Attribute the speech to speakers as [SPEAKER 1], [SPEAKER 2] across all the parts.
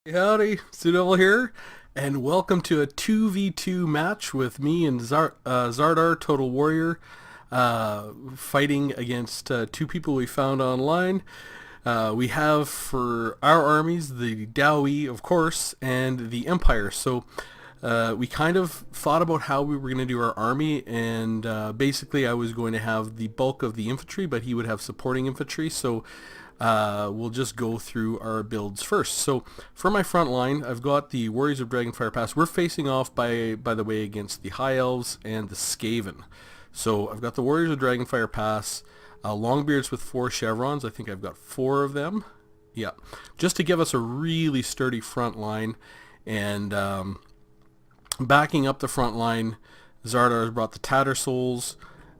[SPEAKER 1] Howdy, TzuDevil here, and welcome to a 2v2 match with me and Zardar, Total Warrior, fighting against two people we found online. We have for our armies the Daoi, of course, and the Empire. So we kind of thought about how we were going to do our army, and basically I was going to have the bulk of the infantry, but he would have supporting infantry. So we'll just go through our builds first. So for my front line, I've got the Warriors of Dragonfire Pass. We're facing off, by the way, against the High Elves and the Skaven. So I've got the Warriors of Dragonfire Pass, Longbeards with 4 chevrons. I think I've got 4 of them. Yeah, just to give us a really sturdy front line. And backing up the front line, Zardar has brought the Tattersouls,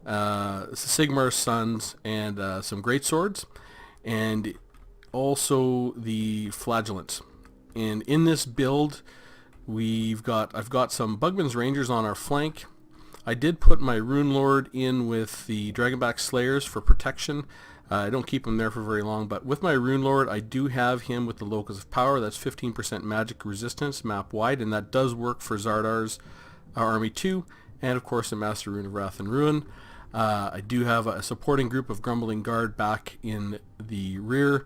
[SPEAKER 1] Sigmar's Sons, and some great swords, and also the Flagellants. And in this build, I've got some Bugman's Rangers on our flank. I did put my Rune Lord in with the Dragonback Slayers for protection. I don't keep him there for very long, but with my Rune Lord, I do have him with the Locus of Power. That's 15% magic resistance map wide, and that does work for Zardar's army too, and of course the Master Rune of Wrath and Ruin. I do have a supporting group of Grumbling Guard back in the rear,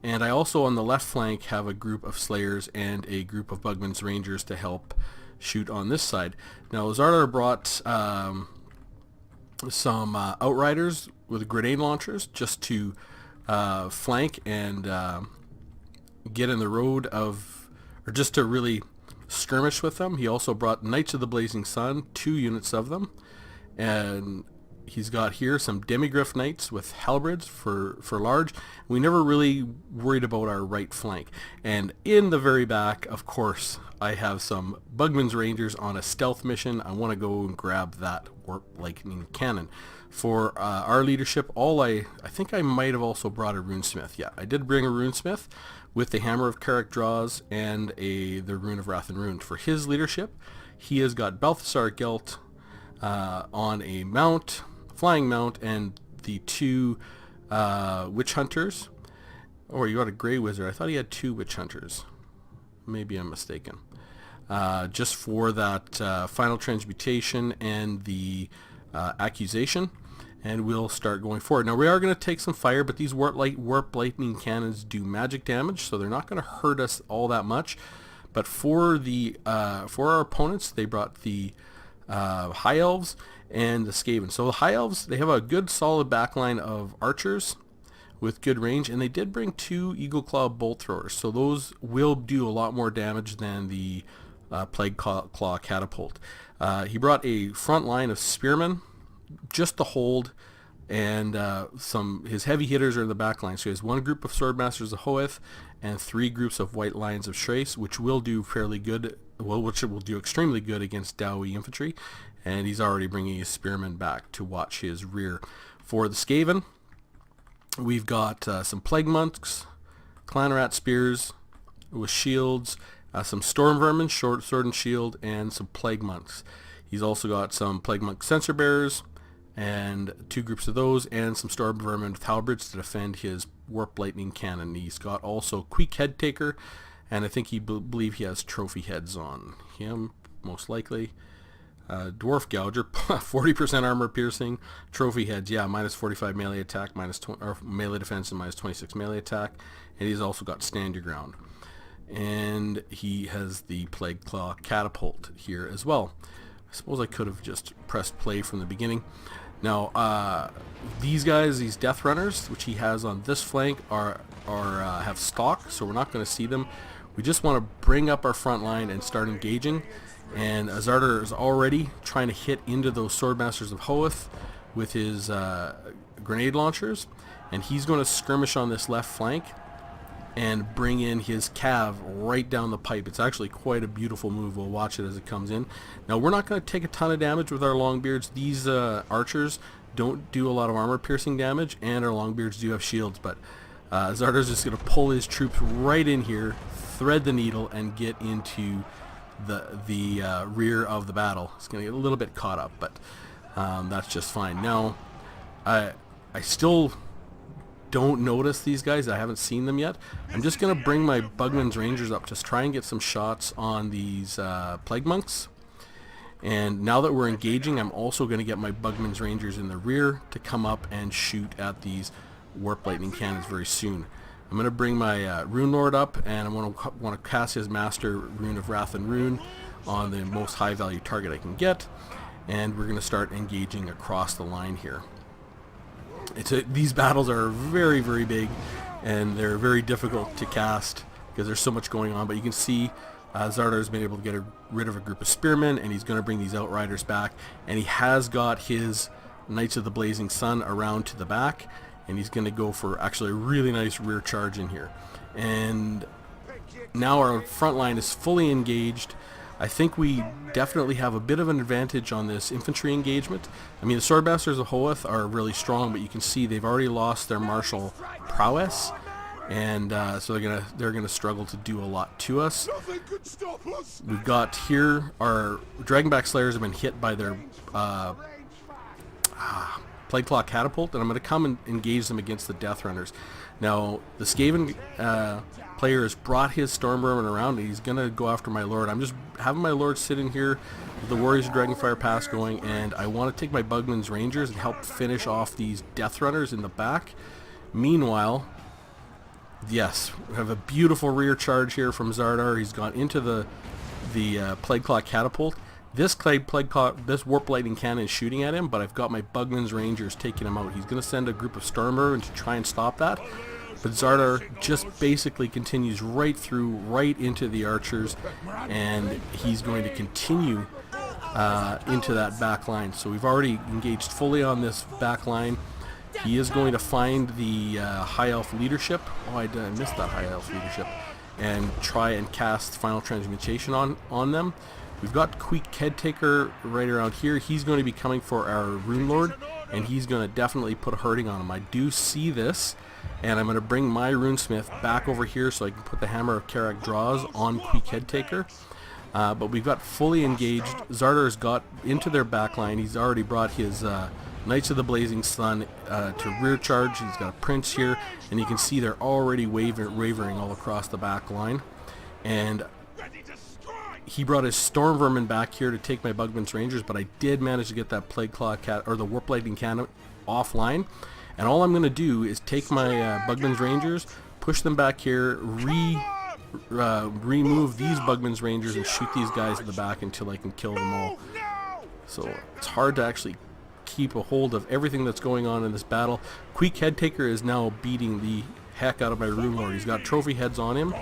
[SPEAKER 1] and I also on the left flank have a group of Slayers and a group of Bugman's Rangers to help shoot on this side. Now Zardar brought some Outriders with grenade launchers just to flank and get in the road of, or just to really skirmish with them. He also brought Knights of the Blazing Sun, 2 units of them, and he's got here some Demigryph Knights with halberds for large. We never really worried about our right flank. And in the very back, of course, I have some Bugman's Rangers on a stealth mission. I want to go and grab that Warp Lightning Cannon. For our leadership, I think I might have also brought a Runesmith. Yeah, I did bring a Runesmith with the Hammer of Carrick Draws and the Rune of Wrath and Ruin. For his leadership, he has got Balthasar Gelt on a mount, flying mount, and the 2 Witch Hunters. Or you got a Grey Wizard. I thought he had 2 Witch Hunters. Maybe I'm mistaken. Just for that final transmutation and the accusation, and we'll start going forward. Now we are going to take some fire, but these warp lightning cannons do magic damage, so they're not going to hurt us all that much. But for our opponents, they brought the High Elves and the Skaven. So the High Elves, they have a good solid backline of archers with good range, and they did bring 2 Eagle Claw bolt throwers, so those will do a lot more damage than the Plague Claw catapult. He brought a front line of spearmen just to hold, and his heavy hitters are in the back line. So he has 1 group of Swordmasters of Hoeth and 3 groups of White Lions of Shrace, which will do fairly good, which will do extremely good against Daoi infantry, and he's already bringing his spearmen back to watch his rear. For the Skaven, we've got some Plague Monks, Clan Rat Spears with shields, some Storm Vermin, Sword and Shield, and some Plague Monks. He's also got some Plague Monk Censer Bearers, and 2 groups of those, and some Storm Vermin with halberds to defend his Warp Lightning Cannon. He's got also Queek Head Taker, and I think believe he has trophy heads on him, most likely. Dwarf Gouger, 40% armor piercing, trophy heads, yeah, minus 45 melee attack, or melee defense, and minus 26 melee attack, and he's also got Stand Your Ground. And he has the Plague Claw catapult here as well. I suppose I could have just pressed play from the beginning. Now, these guys, these Death Runners, which he has on this flank, have stock, so we're not going to see them. We just want to bring up our front line and start engaging. And Zardar is already trying to hit into those Swordmasters of Hoeth with his grenade launchers, and he's going to skirmish on this left flank and bring in his cav right down the pipe. It's actually quite a beautiful move. We'll watch it as it comes in. Now we're not going to take a ton of damage with our Longbeards. These archers don't do a lot of armor piercing damage, and our Longbeards do have shields, but Zardar's just going to pull his troops right in here, thread the needle, and get into the rear of the battle. It's going to get a little bit caught up, but that's just fine. Now I still don't notice these guys. I haven't seen them yet. I'm just going to bring my Bugman's Rangers up, just try and get some shots on these Plague Monks. And now that we're engaging, I'm also going to get my Bugman's Rangers in the rear to come up and shoot at these Warp Lightning Cannons very soon. I'm going to bring my Rune Lord up, and I'm going to want to cast his Master Rune of Wrath and Rune on the most high value target I can get. And we're going to start engaging across the line here. These battles are very, very big, and they're very difficult to cast because there's so much going on. But you can see Zardar has been able to get rid of a group of spearmen, and he's going to bring these Outriders back. And he has got his Knights of the Blazing Sun around to the back, and he's going to go for actually a really nice rear charge in here. And now our front line is fully engaged. I think we definitely have a bit of an advantage on this infantry engagement. I mean, the Swordmasters of Hoeth are really strong, but you can see they've already lost their martial prowess, and so they're gonna struggle to do a lot to us. We've got here our Dragonback Slayers have been hit by their Plague Claw Catapult, and I'm going to come and engage them against the Death Runners. Now, the Skaven player has brought his Stormvermin around, and he's going to go after my Lord. I'm just having my Lord sit in here with the Warriors of Dragonfire Pass going, and I want to take my Bugman's Rangers and help finish off these Death Runners in the back. Meanwhile, yes, we have a beautiful rear charge here from Zardar. He's gone into the Plague Claw Catapult. This Warp Lightning Cannon is shooting at him, but I've got my Bugman's Rangers taking him out. He's going to send a group of Stormvermin to try and stop that. But Zardar just basically continues right through, right into the archers, and he's going to continue into that back line. So we've already engaged fully on this back line. He is going to find the High Elf Leadership. Oh, I missed that High Elf Leadership. And try and cast Final Transmutation on them. We've got Queek Headtaker right around here. He's going to be coming for our Rune Lord, and he's going to definitely put a hurting on him. I do see this, and I'm going to bring my Runesmith back over here so I can put the Hammer of Karak Draws on Queek Headtaker. But we've got fully engaged. Zardar's got into their backline. He's already brought his Knights of the Blazing Sun to rear charge. He's got a Prince here, and you can see they're already wavering all across the back line. And he brought his Stormvermin back here to take my Bugman's Rangers, but I did manage to get that Plague Claw or the Warp Lightning Cannon offline. And all I'm going to do is take my Bugman's Rangers, push them back here, remove these Bugman's Rangers, and shoot these guys at the back until I can kill them all. So it's hard to actually keep a hold of everything that's going on in this battle. Queek Headtaker is now beating the heck out of my Rune Lord. He's got trophy heads on him,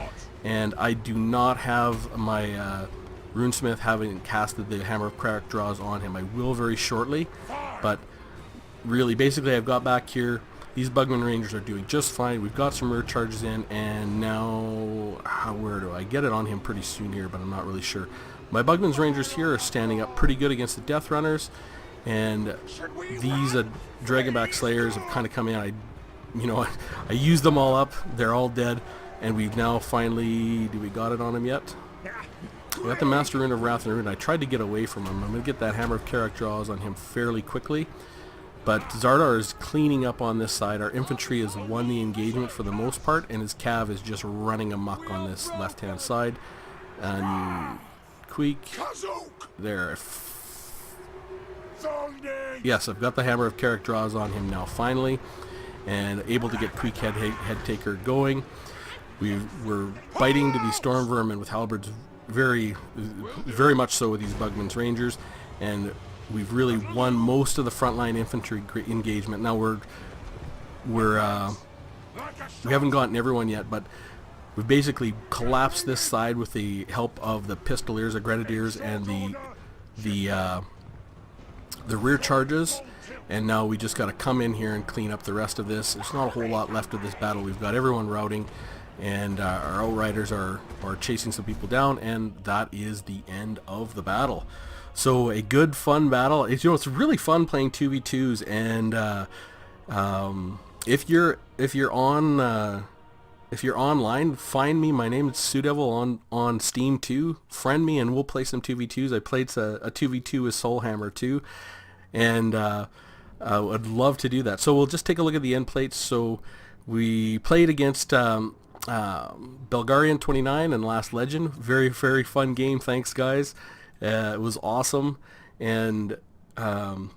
[SPEAKER 1] and I do not have my Runesmith having casted the Hammer of Karak Draws on him. I will very shortly, but really, basically, I've got back here. These Bugman Rangers are doing just fine. We've got some rear charges in, and now, where do I get it on him pretty soon here, but I'm not really sure. My Bugman's Rangers here are standing up pretty good against the Death Runners, and these Dragonback Slayers have kind of come in. I used them all up. They're all dead, and we've now finally, do we got it on him yet? We got the Master Rune of Wrath and Rune. I tried to get away from him. I'm going to get that Hammer of Karak Draws on him fairly quickly. But Zardar is cleaning up on this side. Our infantry has won the engagement for the most part, and his cav is just running amok on this left-hand side. And Queek, there. Yes, I've got the Hammer of Karak Draws on him now finally, and able to get Queek Headtaker going. We're biting to these Stormvermin with halberds, very much so with these Bugman's Rangers, and we've really won most of the frontline infantry engagement. Now we haven't gotten everyone yet, but we've basically collapsed this side with the help of the Pistoliers, the Grenadiers, and the rear charges. And now we just got to come in here and clean up the rest of this. There's not a whole lot left of this battle. We've got everyone routing, and our Outriders are chasing some people down, and that is the end of the battle. So a good, fun battle. It's really fun playing 2v2s, and if you're online, find me. My name is TzuDevil on Steam too. Friend me, and we'll play some 2v2s. I played a 2v2 with Soulhammer too, and I'd love to do that. So we'll just take a look at the end plates. So We played against Belgarian 29 and Last Legend. Very, very fun game. Thanks, guys. It was awesome. And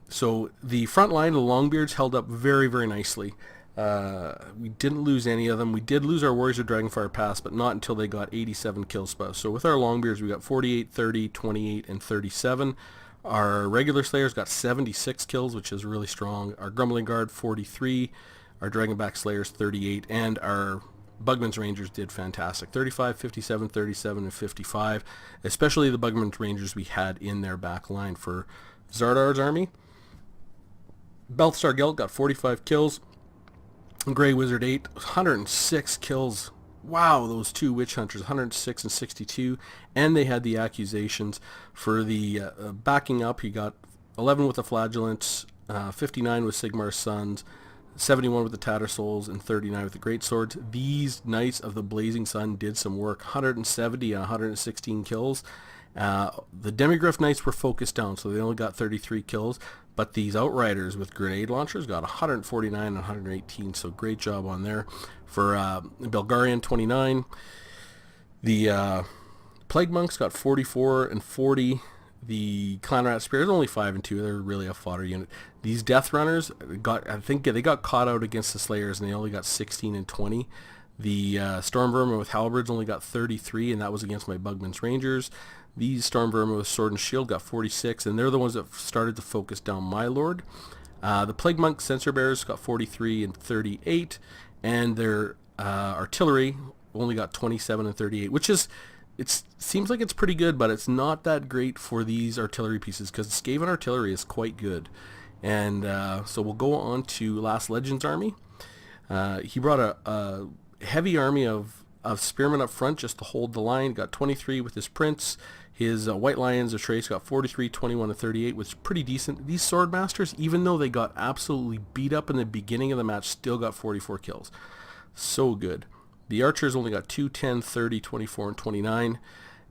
[SPEAKER 1] so the front line, the Longbeards, held up very, very nicely. We didn't lose any of them. We did lose our Warriors of Dragonfire Pass, but not until they got 87 kill spots. So with our Longbeards, we got 48, 30, 28, and 37. Our regular Slayers got 76 kills, which is really strong. Our Grumbling Guard, 43. Our Dragonback Slayers, 38. And our Bugman's Rangers did fantastic. 35, 57, 37, and 55. Especially the Bugman's Rangers we had in their back line for Zardar's army. Balthasar Gelt got 45 kills. Grey Wizard 8, 106 kills. Wow, those two Witch Hunters, 106 and 62. And they had the accusations for the backing up. He got 11 with the Flagellants, 59 with Sigmar's Sons, 71 with the Tattersouls, and 39 with the Great Swords. These Knights of the Blazing Sun did some work, 170 and 116 kills. The Demigryph Knights were focused down, so they only got 33 kills. But these Outriders with grenade launchers got 149 and 118, so great job on there. For Belgarian 29, the Plague Monks got 44 and 40. The Clanrat Spears only 5 and 2. They're really a fodder unit. These Death Runners they got caught out against the Slayers, and they only got 16 and 20. The Storm Vermin with Halberds only got 33, and that was against my Bugman's Rangers. These Storm Vermin with Sword and Shield got 46, and they're the ones that started to focus down my Lord. The Plague Monk Censor Bearers got 43 and 38, and their artillery only got 27 and 38, which is, it seems like it's pretty good, but it's not that great for these artillery pieces because Skaven artillery is quite good. And so we'll go on to Last Legend's army. He brought a heavy army of spearmen up front just to hold the line. Got 23 with his prince. His White Lions of Trace got 43, 21, and 38, which is pretty decent. These Swordmasters, even though they got absolutely beat up in the beginning of the match, still got 44 kills. So good. The Archers only got 2, 10, 30, 24, and 29.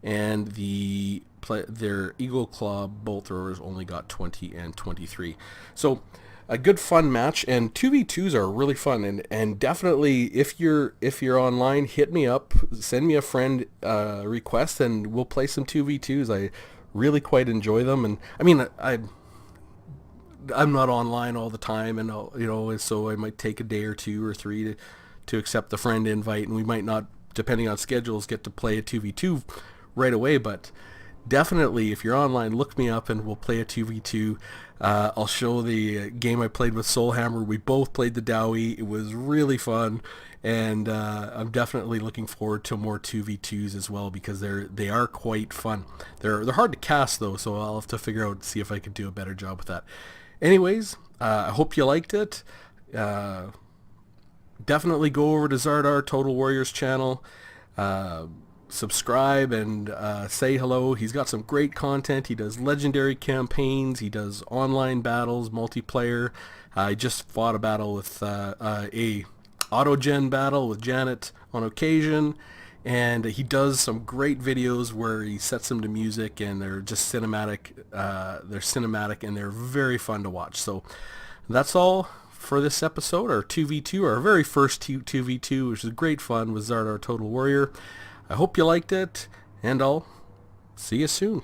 [SPEAKER 1] And their Eagle Claw Bolt Throwers only got 20 and 23. So a good fun match, and 2v2s are really fun, and definitely if you're online, hit me up, send me a friend request, and we'll play some 2v2s. I really quite enjoy them, and I mean I'm not online all the time, and so I might take a day or two or three to accept the friend invite, and we might not, depending on schedules, get to play a 2v2 right away, but definitely if you're online, look me up and we'll play a 2v2. I'll show the game I played with Soulhammer. We both played the Dowie. It was really fun, and I'm definitely looking forward to more 2v2s as well because they are quite fun. They're hard to cast though, so I'll have to figure out, see if I can do a better job with that. Anyways, I hope you liked it. Definitely go over to Zardar Total Warriors channel. Subscribe and say hello. He's got some great content. He does legendary campaigns. He does online battles, multiplayer. I just fought a battle with a auto-gen battle with Janet on occasion, and he does some great videos where he sets them to music, and they're just cinematic. They're cinematic and they're very fun to watch. So that's all for this episode, our 2v2, our very first 2v2, which is great fun with Zardar Total Warrior. I hope you liked it, and I'll see you soon.